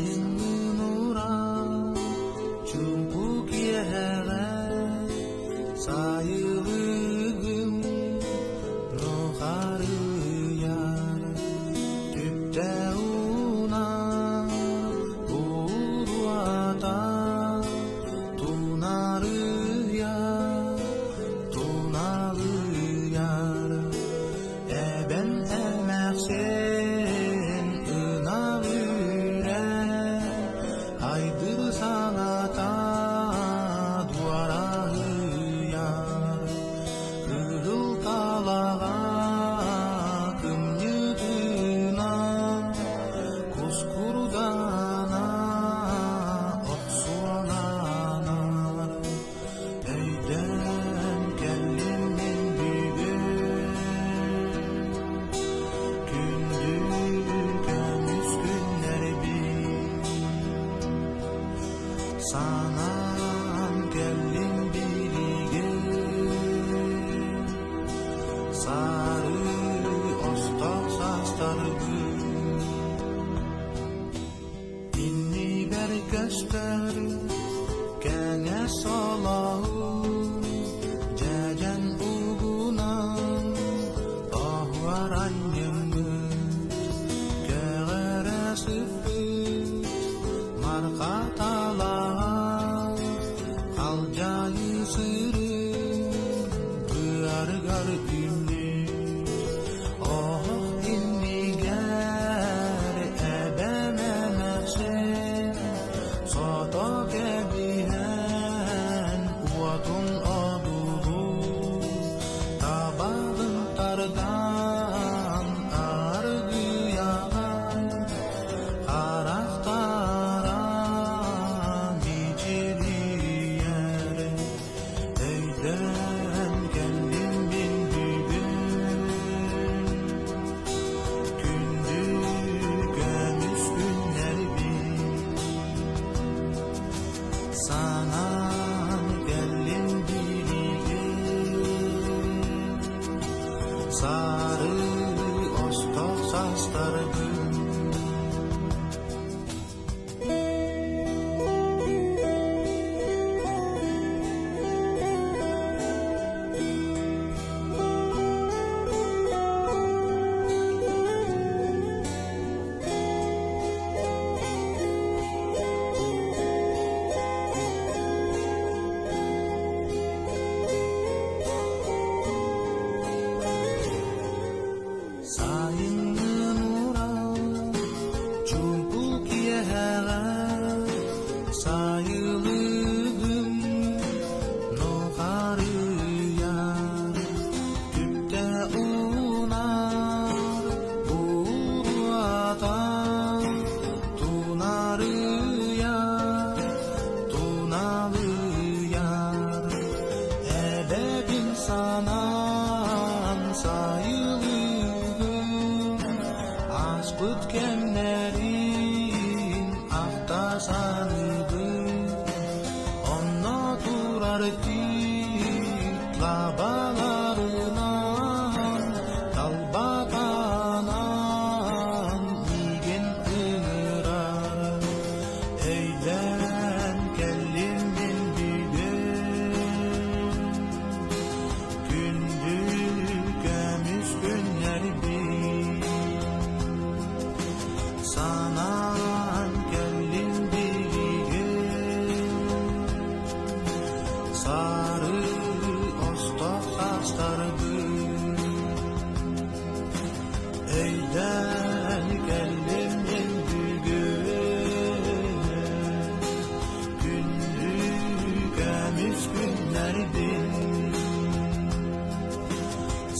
Sayınura çubuk yere sayılığım roharı yar tüpte una buruata tunarı yar tunalı yar ben elmeksen ınavüre haydır sanata duarahı yar kırıl kalağa kımyıdına kuskurdana oksualanar öyden kellimin büyür Sanan gelin birige sarı ostak sastargı inni berkeşter kenge salahu jajan ugunan ahwaranyemut kegere sıfır markatalar alcayı sırı bergar dinli oh inni ger ebememersen soto kebihen kuatun adudu tabağın tardan argıyagan karaktara Öyden geldim bin büyür gündüğümüz günler bin sanan geldim birige sarı ostok sastargın Sayınura çubuk yere sayılığım noharı yar tüpte unar buruata tunarı yar tunalı yar ebedin sanan sayılığım Aşkıtkenlerin ahtasanıdır Onunla durar titlabalarından Dalbakanan igen ınırar Eylen kellimin büyür Gündüğümüz günler bir Sanan gelin birige sarı ostak sastargın Eyden gelin büyür gündüğümüz günlerdir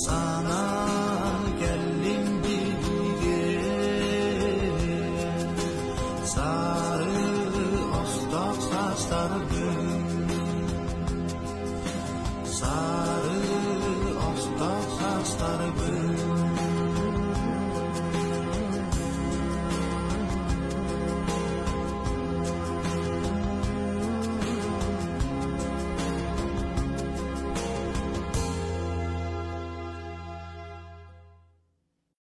Sanan gelin birige sarı ostak sastargın sarı ostak sastargın